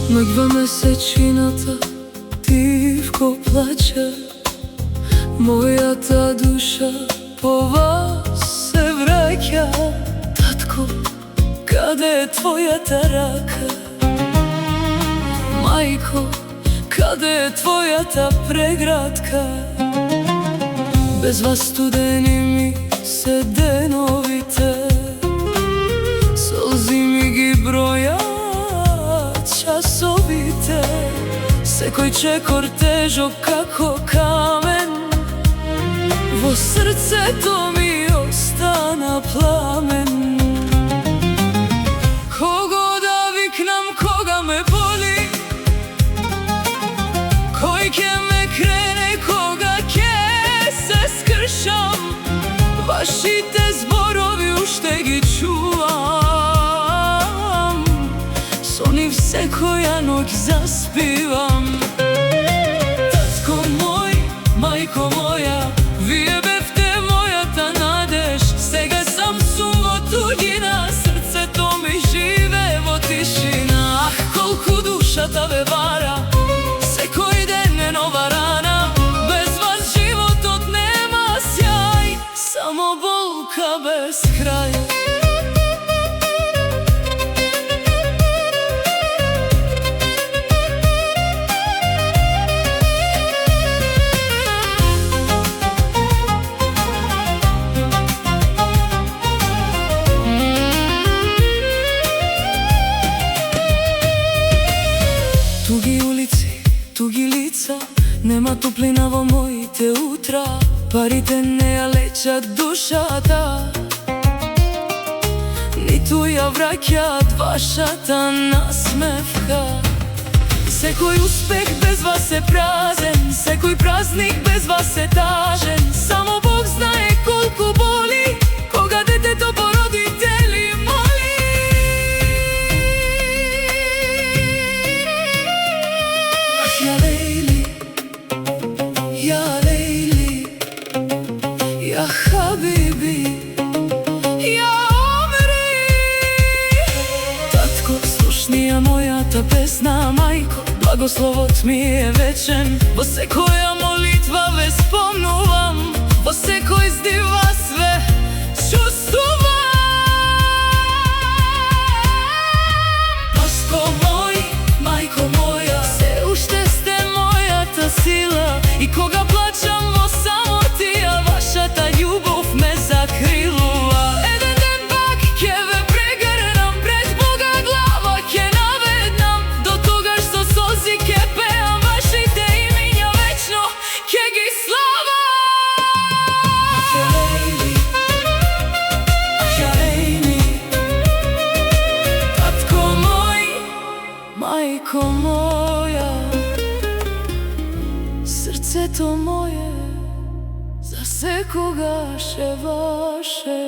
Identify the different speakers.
Speaker 1: Ноќва месечината тивко плаче, мојата душа по вас се враќа. Татко, каде е твојата рака? Мајко, каде е твојата преградка? Без вас студени ми се деновите, солзи ми ги бројат часовите. Секој чекор тежок како камен, во срцето ми остана пламен. Кого да викнам кога ме боли, кој ќе ме крене кога ќе се скршам? Вашите зборови уште ги чувам, со нив секоја ноќ заспивам. Татко мој, мајко моја, вие бевте мојата надеж. Сега сам сум во туѓина, срцето ми живее во тишина. Ах, колку душата ве вара, секој ден е нова рана. Без вас животот нема сјај, само болка без крај. Туги улици, туги лица, нема топлина во моите утра. Парите не ја лечат душата, ниту ја враќаат вашата насмевка. Секој успех без вас е празен, секој празник без вас е тажен. Само Бог знае колку боли кога детето по родители моли. Ja Lejli, ja Lejli, ja Habibi, ja Omri. Татко, слушнија мојата песна, мајко, благословот ми е вечен. Во секоја молитва ве спомнувам, во секој здив вас ве чувствувам. Татко мој, мајко моја, се уште сте мојата сила. И кога плачам во самотија, вашата љубов ме закрилува. Еден ден пак ќе ве прегрнам, пред Бога глава ќе наведнам. До тогаш со солзи ќе пеам, вашите имиња вечно ќе ги славам. Ja Lejli, ja Lejli, татко мој, мајко моја, срцето моје за секогаш е ваше.